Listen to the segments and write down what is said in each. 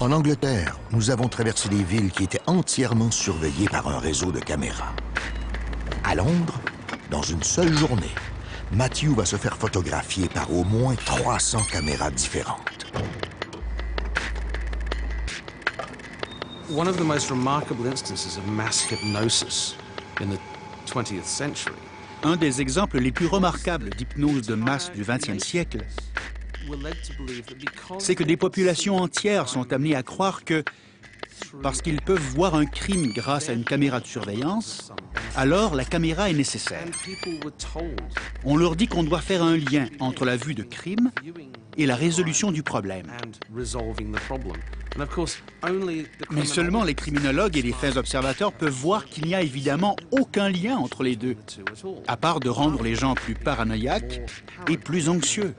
En Angleterre, nous avons traversé des villes qui étaient entièrement surveillées par un réseau de caméras. À Londres, dans une seule journée, Matthew va se faire photographier par au moins 300 caméras différentes. One of the most remarkable instances of mass hypnosis in the 20th century. Un des exemples les plus remarquables d'hypnose de masse du XXe siècle, c'est que des populations entières sont amenées à croire que, parce qu'ils peuvent voir un crime grâce à une caméra de surveillance, alors la caméra est nécessaire. On leur dit qu'on doit faire un lien entre la vue de crime et la résolution du problème. Mais seulement les criminologues et les faits observateurs peuvent voir qu'il n'y a évidemment aucun lien entre les deux, à part de rendre les gens plus paranoïaques et plus anxieux.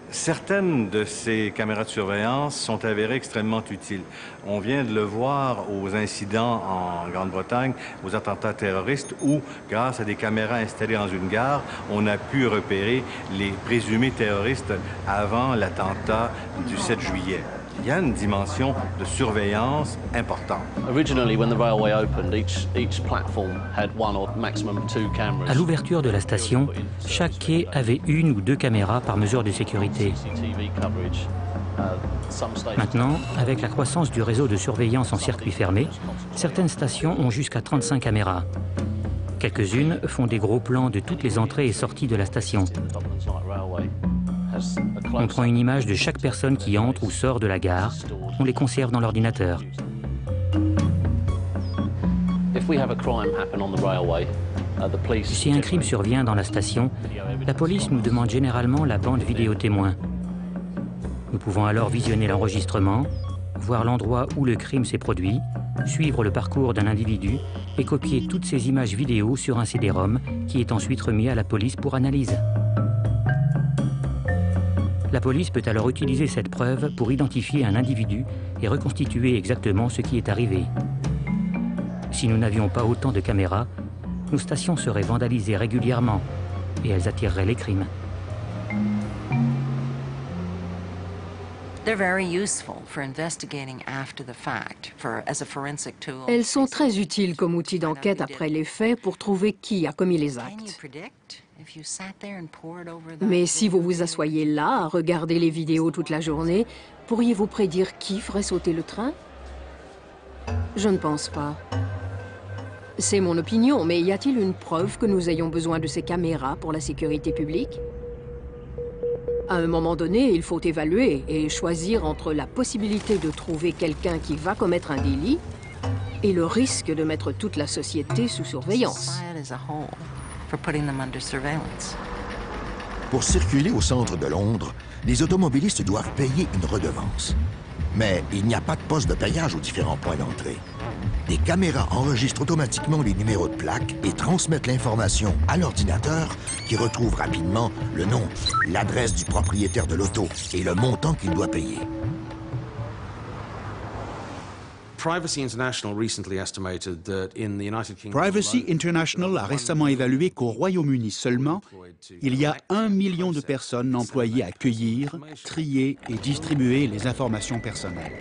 Certaines de ces caméras de surveillance sont avérées extrêmement utiles. On vient de le voir aux incidents en Grande-Bretagne, aux attentats terroristes, où, grâce à des caméras installées dans une gare, on a pu repérer les présumés terroristes avant l'attentat du 7 juillet. Il y a une dimension de surveillance importante. À l'ouverture de la station, chaque quai avait une ou deux caméras par mesure de sécurité. Maintenant, avec la croissance du réseau de surveillance en circuit fermé, certaines stations ont jusqu'à 35 caméras. Quelques-unes font des gros plans de toutes les entrées et sorties de la station. On prend une image de chaque personne qui entre ou sort de la gare. On les conserve dans l'ordinateur. Si un crime survient dans la station, la police nous demande généralement la bande vidéo témoin. Nous pouvons alors visionner l'enregistrement, voir l'endroit où le crime s'est produit, suivre le parcours d'un individu et copier toutes ces images vidéo sur un CD-ROM qui est ensuite remis à la police pour analyse. La police peut alors utiliser cette preuve pour identifier un individu et reconstituer exactement ce qui est arrivé. Si nous n'avions pas autant de caméras, nos stations seraient vandalisées régulièrement et elles attireraient les crimes. Elles sont très utiles comme outil d'enquête après les faits pour trouver qui a commis les actes. Mais si vous vous asseyez là à regarder les vidéos toute la journée, pourriez-vous prédire qui ferait sauter le train? Je ne pense pas. C'est mon opinion, mais y a-t-il une preuve que nous ayons besoin de ces caméras pour la sécurité publique? À un moment donné, il faut évaluer et choisir entre la possibilité de trouver quelqu'un qui va commettre un délit et le risque de mettre toute la société sous surveillance. Pour circuler au centre de Londres, les automobilistes doivent payer une redevance. Mais il n'y a pas de poste de payage aux différents points d'entrée. Des caméras enregistrent automatiquement les numéros de plaque et transmettent l'information à l'ordinateur qui retrouve rapidement le nom, l'adresse du propriétaire de l'auto et le montant qu'il doit payer. Privacy International a récemment évalué qu'au Royaume-Uni seulement, il y a 1 million de personnes employées à cueillir, trier et distribuer les informations personnelles.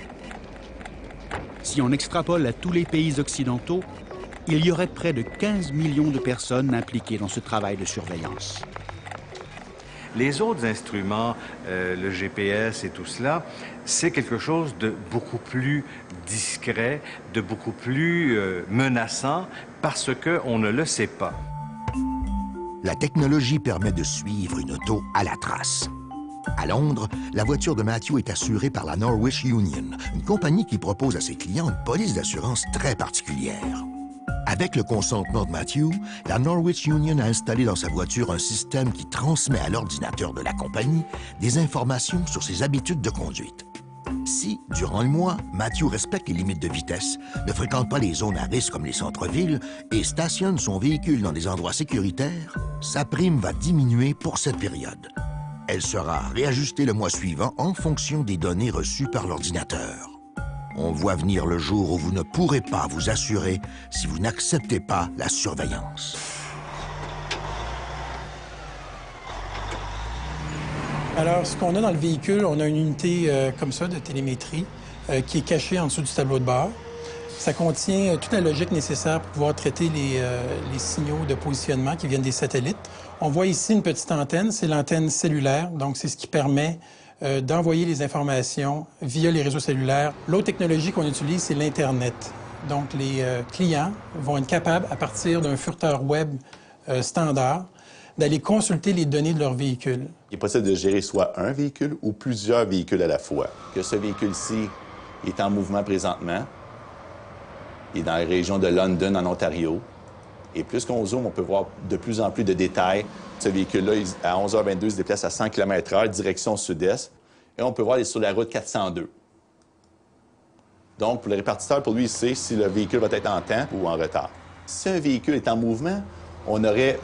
Si on extrapole à tous les pays occidentaux, il y aurait près de 15 millions de personnes impliquées dans ce travail de surveillance. Les autres instruments, le GPS et tout cela, c'est quelque chose de beaucoup plus discret, de beaucoup plus menaçant, parce qu'on ne le sait pas. La technologie permet de suivre une auto à la trace. À Londres, la voiture de Matthew est assurée par la Norwich Union, une compagnie qui propose à ses clients une police d'assurance très particulière. Avec le consentement de Matthew, la Norwich Union a installé dans sa voiture un système qui transmet à l'ordinateur de la compagnie des informations sur ses habitudes de conduite. Si, durant le mois, Matthew respecte les limites de vitesse, ne fréquente pas les zones à risque comme les centres-villes et stationne son véhicule dans des endroits sécuritaires, sa prime va diminuer pour cette période. Elle sera réajustée le mois suivant en fonction des données reçues par l'ordinateur. On voit venir le jour où vous ne pourrez pas vous assurer si vous n'acceptez pas la surveillance. Alors, ce qu'on a dans le véhicule, on a une unité comme ça de télémétrie qui est cachée en dessous du tableau de bord. Ça contient toute la logique nécessaire pour pouvoir traiter les signaux de positionnement qui viennent des satellites. On voit ici une petite antenne, c'est l'antenne cellulaire, donc c'est ce qui permet d'envoyer les informations via les réseaux cellulaires. L'autre technologie qu'on utilise, c'est l'Internet. Donc, les clients vont être capables, à partir d'un furteur web standard, d'aller consulter les données de leur véhicule. Il est possible de gérer soit un véhicule ou plusieurs véhicules à la fois. Que ce véhicule-ci est en mouvement présentement, il est dans la région de London, en Ontario. Et plus qu'on zoome, on peut voir de plus en plus de détails. Ce véhicule-là, à 11h22, il se déplace à 100 km/h, direction sud-est. Et on peut voir, il est sur la route 402. Donc, pour le répartiteur, pour lui, il sait si le véhicule va être en temps ou en retard. Si un véhicule est en mouvement, on aurait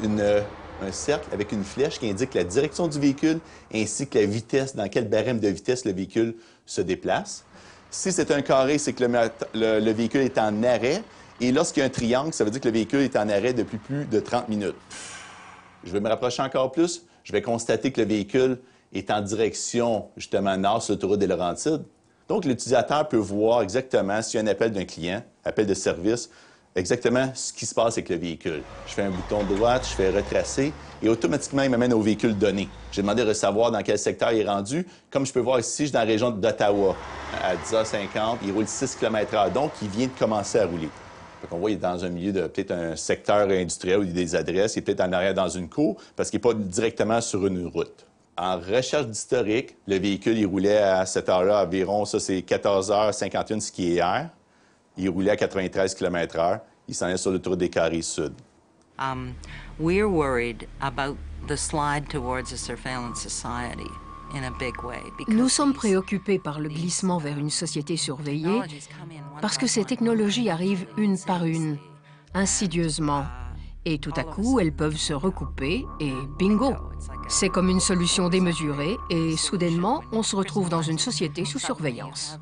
un cercle avec une flèche qui indique la direction du véhicule ainsi que la vitesse, dans quel barème de vitesse le véhicule se déplace. Si c'est un carré, c'est que le véhicule est en arrêt. Et lorsqu'il y a un triangle, ça veut dire que le véhicule est en arrêt depuis plus de 30 minutes. Je vais me rapprocher encore plus. Je vais constater que le véhicule est en direction, justement, nord sur l'autoroute des Laurentides. Donc, l'utilisateur peut voir exactement s'il y a un appel d'un client, appel de service, exactement ce qui se passe avec le véhicule. Je fais un bouton droite, je fais retracer et automatiquement, il m'amène au véhicule donné. J'ai demandé de savoir dans quel secteur il est rendu. Comme je peux voir ici, je suis dans la région d'Ottawa. À 10h50, il roule 6 km/h, donc il vient de commencer à rouler. On voit qu'il est dans un milieu de peut-être un secteur industriel où il y a des adresses, il est peut-être en arrière dans une cour parce qu'il n'est pas directement sur une route. En recherche d'historique, le véhicule, il roulait à cette heure-là environ, ça c'est 14h51, ce qui est hier. Il roulait à 93 km/h. Il s'en est sur l'autoroute des Carrés Sud. We're worried about the slide towards a surveillance society in a big way. Nous sommes préoccupés par le glissement vers une société surveillée parce que ces technologies arrivent une par une, insidieusement. Et tout à coup, elles peuvent se recouper et bingo! C'est comme une solution démesurée et soudainement, on se retrouve dans une société sous surveillance.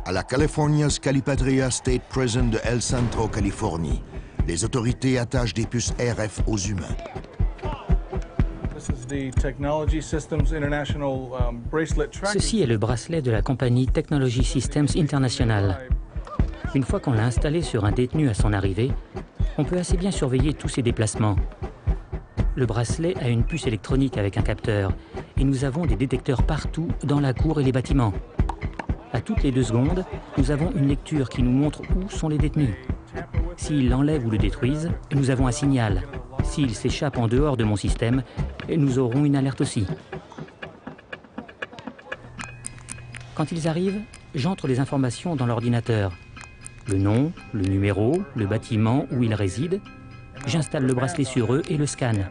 À la California's Calipatria State Prison de El Centro, Californie, les autorités attachent des puces RF aux humains. Ceci est le bracelet de la compagnie Technology Systems International. Une fois qu'on l'a installé sur un détenu à son arrivée, on peut assez bien surveiller tous ses déplacements. Le bracelet a une puce électronique avec un capteur et nous avons des détecteurs partout dans la cour et les bâtiments. À toutes les 2 secondes, nous avons une lecture qui nous montre où sont les détenus. S'ils l'enlèvent ou le détruisent, nous avons un signal. S'ils s'échappent en dehors de mon système, nous aurons une alerte aussi. Quand ils arrivent, j'entre les informations dans l'ordinateur. Le nom, le numéro, le bâtiment où ils résident. J'installe le bracelet sur eux et le scanne.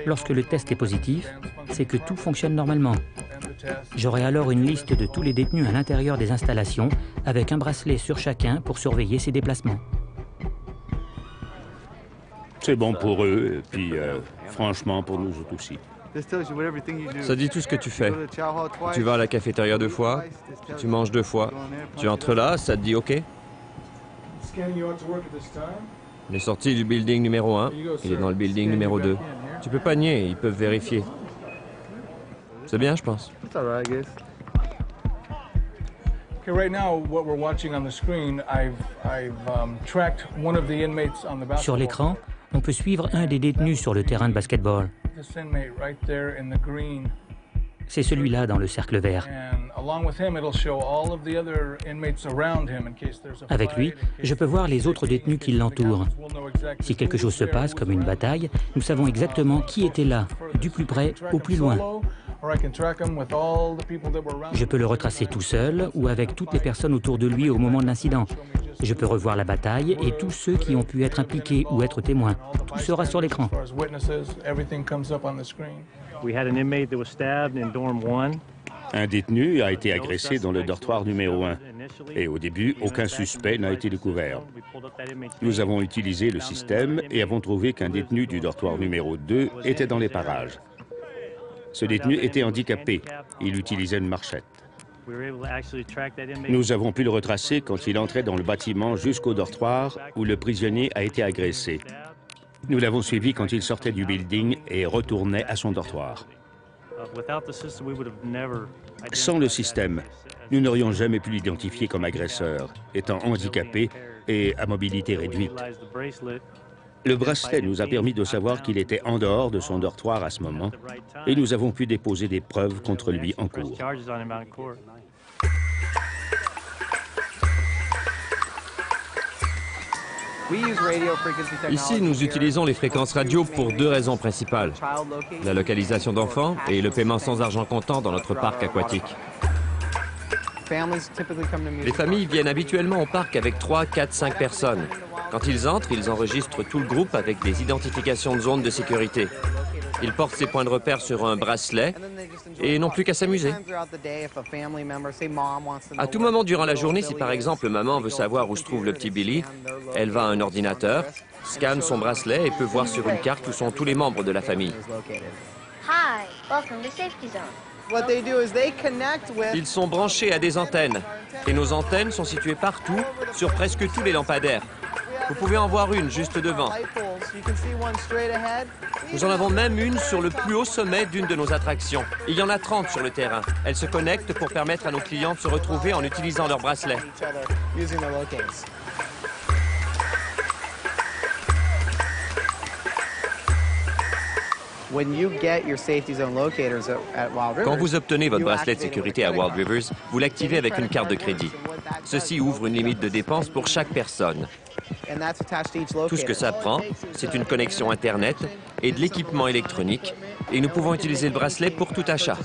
Lorsque le test est positif, c'est que tout fonctionne normalement. J'aurai alors une liste de tous les détenus à l'intérieur des installations, avec un bracelet sur chacun pour surveiller ses déplacements. C'est bon pour eux, et puis franchement pour nous autres aussi. Ça dit tout ce que tu fais. Tu vas à la cafétéria 2 fois, tu manges 2 fois, tu entres là, ça te dit OK. Il est sorti du building numéro 1, il est dans le building numéro 2. Tu peux pas nier, ils peuvent vérifier. C'est bien, je pense. Sur l'écran, on peut suivre un des détenus sur le terrain de basketball. C'est celui-là dans le cercle vert. Avec lui, je peux voir les autres détenus qui l'entourent. Si quelque chose se passe, comme une bataille, nous savons exactement qui était là, du plus près au plus loin. Je peux le retracer tout seul ou avec toutes les personnes autour de lui au moment de l'incident. Je peux revoir la bataille et tous ceux qui ont pu être impliqués ou être témoins. Tout sera sur l'écran. Un détenu a été agressé dans le dortoir numéro 1. Et au début, aucun suspect n'a été découvert. Nous avons utilisé le système et avons trouvé qu'un détenu du dortoir numéro 2 était dans les parages. Ce détenu était handicapé. Il utilisait une marchette. Nous avons pu le retracer quand il entrait dans le bâtiment jusqu'au dortoir où le prisonnier a été agressé. Nous l'avons suivi quand il sortait du building et retournait à son dortoir. Sans le système, nous n'aurions jamais pu l'identifier comme agresseur, étant handicapé et à mobilité réduite. Le bracelet nous a permis de savoir qu'il était en dehors de son dortoir à ce moment et nous avons pu déposer des preuves contre lui en cours. Ici, nous utilisons les fréquences radio pour deux raisons principales. La localisation d'enfants et le paiement sans argent comptant dans notre parc aquatique. Les familles viennent habituellement au parc avec 3, 4, 5 personnes. Quand ils entrent, ils enregistrent tout le groupe avec des identifications de zones de sécurité. Ils portent ces points de repère sur un bracelet et n'ont plus qu'à s'amuser. À tout moment durant la journée, si par exemple maman veut savoir où se trouve le petit Billy, elle va à un ordinateur, scanne son bracelet et peut voir sur une carte où sont tous les membres de la famille. Ils sont branchés à des antennes et nos antennes sont situées partout sur presque tous les lampadaires. Vous pouvez en voir une juste devant. Nous en avons même une sur le plus haut sommet d'une de nos attractions. Il y en a 30 sur le terrain. Elles se connectent pour permettre à nos clients de se retrouver en utilisant leurs bracelets. Quand vous obtenez votre bracelet de sécurité à Wild Rivers, vous l'activez avec une carte de crédit. Ceci ouvre une limite de dépenses pour chaque personne. Tout ce que ça prend, c'est une connexion Internet et de l'équipement électronique, et nous pouvons utiliser le bracelet pour tout achat.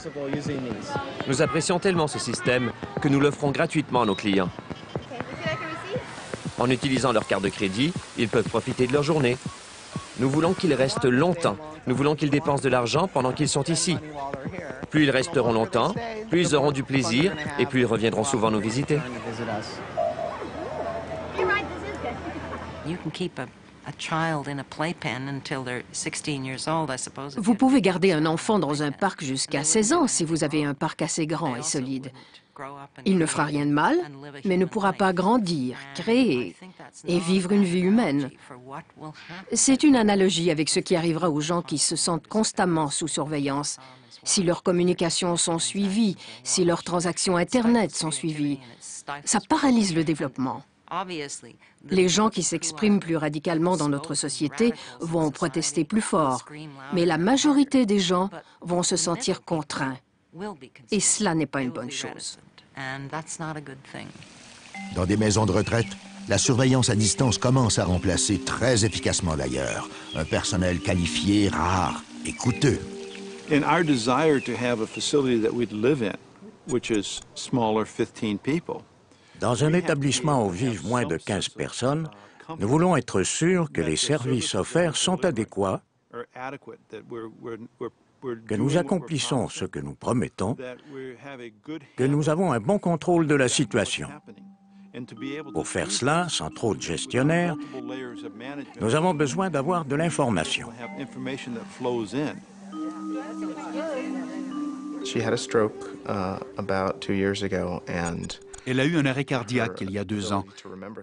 Nous apprécions tellement ce système que nous l'offrons gratuitement à nos clients. En utilisant leur carte de crédit, ils peuvent profiter de leur journée. Nous voulons qu'ils restent longtemps. Nous voulons qu'ils dépensent de l'argent pendant qu'ils sont ici. Plus ils resteront longtemps, plus ils auront du plaisir et plus ils reviendront souvent nous visiter. Vous pouvez garder un enfant dans un parc jusqu'à 16 ans si vous avez un parc assez grand et solide. Il ne fera rien de mal, mais ne pourra pas grandir, créer et vivre une vie humaine. C'est une analogie avec ce qui arrivera aux gens qui se sentent constamment sous surveillance. Si leurs communications sont suivies, si leurs transactions Internet sont suivies, ça paralyse le développement. Les gens qui s'expriment plus radicalement dans notre société vont protester plus fort, mais la majorité des gens vont se sentir contraints. Et cela n'est pas une bonne chose. Dans des maisons de retraite, la surveillance à distance commence à remplacer, très efficacement d'ailleurs, un personnel qualifié, rare et coûteux. In our desire to have a facility that we'd live in, which is smaller, 15 people, dans un établissement où vivent moins de 15 personnes, nous voulons être sûrs que les services offerts sont adéquats, que nous accomplissons ce que nous promettons, que nous avons un bon contrôle de la situation. Pour faire cela, sans trop de gestionnaires, nous avons besoin d'avoir de l'information. Elle a eu un arrêt cardiaque il y a 2 ans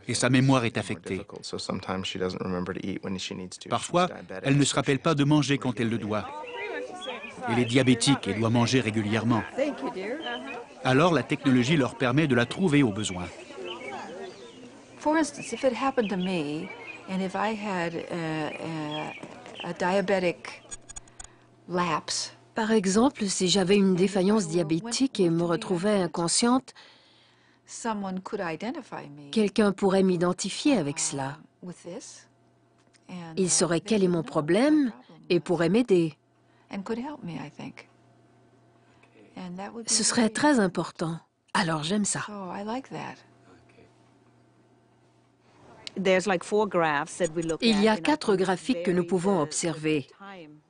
et sa mémoire est affectée. Parfois, elle ne se rappelle pas de manger quand elle le doit. Elle est diabétique et doit manger régulièrement. Alors, la technologie leur permet de la trouver au besoin. For instance, if it happened to me, and if I had a diabetic lapse. Par exemple, si j'avais une défaillance diabétique et me retrouvais inconsciente, quelqu'un pourrait m'identifier avec cela. Il saurait quel est mon problème et pourrait m'aider. Ce serait très important. Alors j'aime ça. Il y a 4 graphiques que nous pouvons observer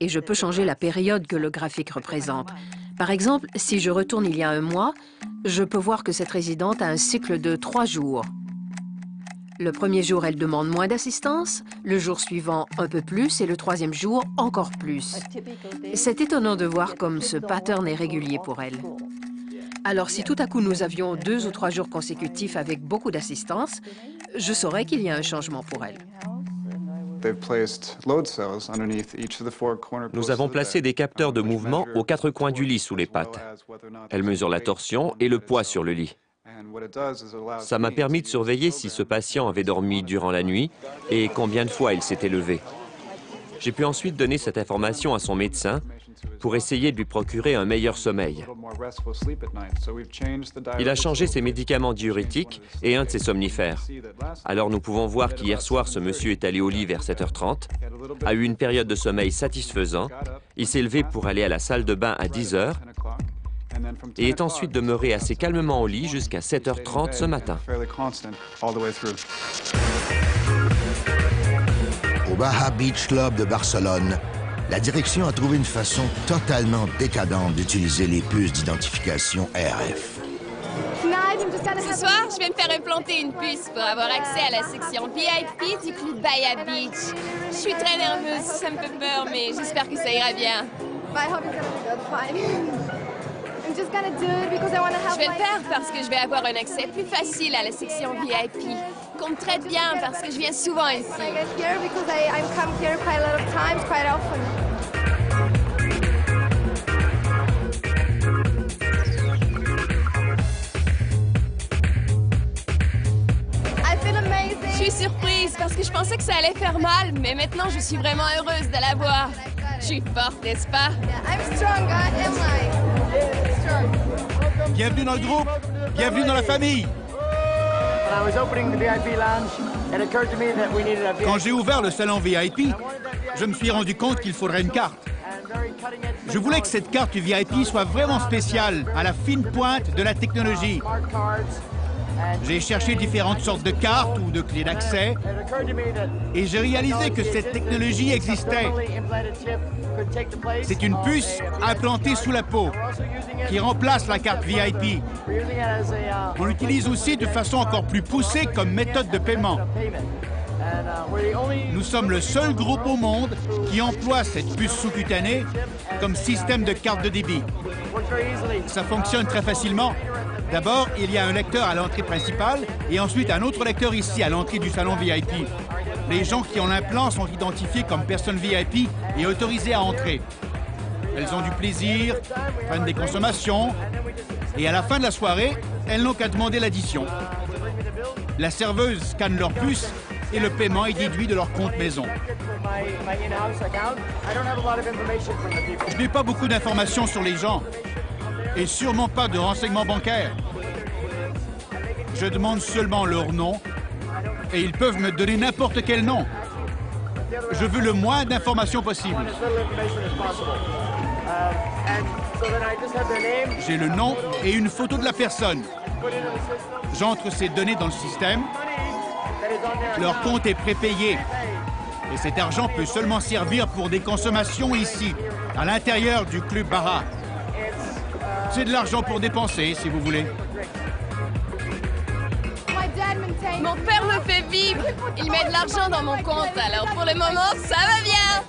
et je peux changer la période que le graphique représente. Par exemple, si je retourne il y a 1 mois, je peux voir que cette résidente a un cycle de 3 jours. Le premier jour, elle demande moins d'assistance, le jour suivant, un peu plus, et le 3e jour, encore plus. C'est étonnant de voir comme ce pattern est régulier pour elle. Alors, si tout à coup nous avions 2 ou 3 jours consécutifs avec beaucoup d'assistance, je saurais qu'il y a un changement pour elle. Nous avons placé des capteurs de mouvement aux 4 coins du lit sous les pattes. Elles mesurent la torsion et le poids sur le lit. Ça m'a permis de surveiller si ce patient avait dormi durant la nuit et combien de fois il s'était levé. J'ai pu ensuite donner cette information à son médecin pour essayer de lui procurer un meilleur sommeil. Il a changé ses médicaments diurétiques et un de ses somnifères. Alors nous pouvons voir qu'hier soir, ce monsieur est allé au lit vers 7h30, a eu une période de sommeil satisfaisant, il s'est levé pour aller à la salle de bain à 10h et est ensuite demeuré assez calmement au lit jusqu'à 7h30 ce matin. Au Baja Beach Club de Barcelone, la direction a trouvé une façon totalement décadente d'utiliser les puces d'identification RF. Ce soir, je vais me faire implanter une puce pour avoir accès à la section VIP du club Baja Beach. Je suis très nerveuse, ça me fait peur, mais j'espère que ça ira bien. Je vais le faire parce que je vais avoir un accès plus facile à la section VIP. Qu'on me traite bien parce que je viens souvent ici. Je suis surprise parce que je pensais que ça allait faire mal, mais maintenant je suis vraiment heureuse de la voir. Je suis forte, n'est-ce pas? Bienvenue dans le groupe, bienvenue dans la famille. Quand j'ai ouvert le salon VIP, je me suis rendu compte qu'il faudrait une carte. Je voulais que cette carte VIP soit vraiment spéciale, à la fine pointe de la technologie. J'ai cherché différentes sortes de cartes ou de clés d'accès et j'ai réalisé que cette technologie existait. C'est une puce implantée sous la peau qui remplace la carte VIP. On l'utilise aussi de façon encore plus poussée comme méthode de paiement. Nous sommes le seul groupe au monde qui emploie cette puce sous-cutanée comme système de carte de débit. Ça fonctionne très facilement. D'abord, il y a un lecteur à l'entrée principale et ensuite un autre lecteur ici à l'entrée du salon VIP. Les gens qui ont l'implant sont identifiés comme personnes VIP et autorisés à entrer. Elles ont du plaisir, prennent des consommations et à la fin de la soirée, elles n'ont qu'à demander l'addition. La serveuse scanne leur puce et le paiement est déduit de leur compte maison. Je n'ai pas beaucoup d'informations sur les gens et sûrement pas de renseignements bancaires. Je demande seulement leur nom et ils peuvent me donner n'importe quel nom. Je veux le moins d'informations possible. J'ai le nom et une photo de la personne. J'entre ces données dans le système. Leur compte est prépayé. Et cet argent peut seulement servir pour des consommations ici, à l'intérieur du club Baja. C'est de l'argent pour dépenser, si vous voulez. Mon père me fait vivre. Il met de l'argent dans mon compte, alors pour le moment, ça va bien.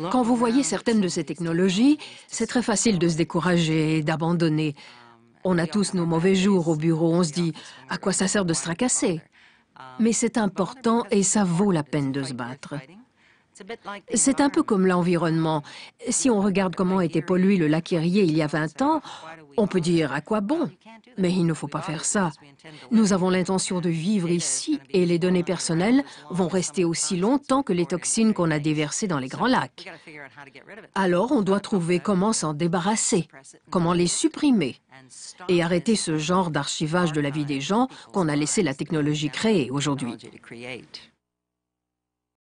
Quand vous voyez certaines de ces technologies, c'est très facile de se décourager et d'abandonner. On a tous nos mauvais jours au bureau, on se dit « à quoi ça sert de se tracasser ?» Mais c'est important et ça vaut la peine de se battre. C'est un peu comme l'environnement. Si on regarde comment était pollué le lac Erie il y a 20 ans, on peut dire à quoi bon? Mais il ne faut pas faire ça. Nous avons l'intention de vivre ici et les données personnelles vont rester aussi longtemps que les toxines qu'on a déversées dans les grands lacs. Alors on doit trouver comment s'en débarrasser, comment les supprimer et arrêter ce genre d'archivage de la vie des gens qu'on a laissé la technologie créer aujourd'hui.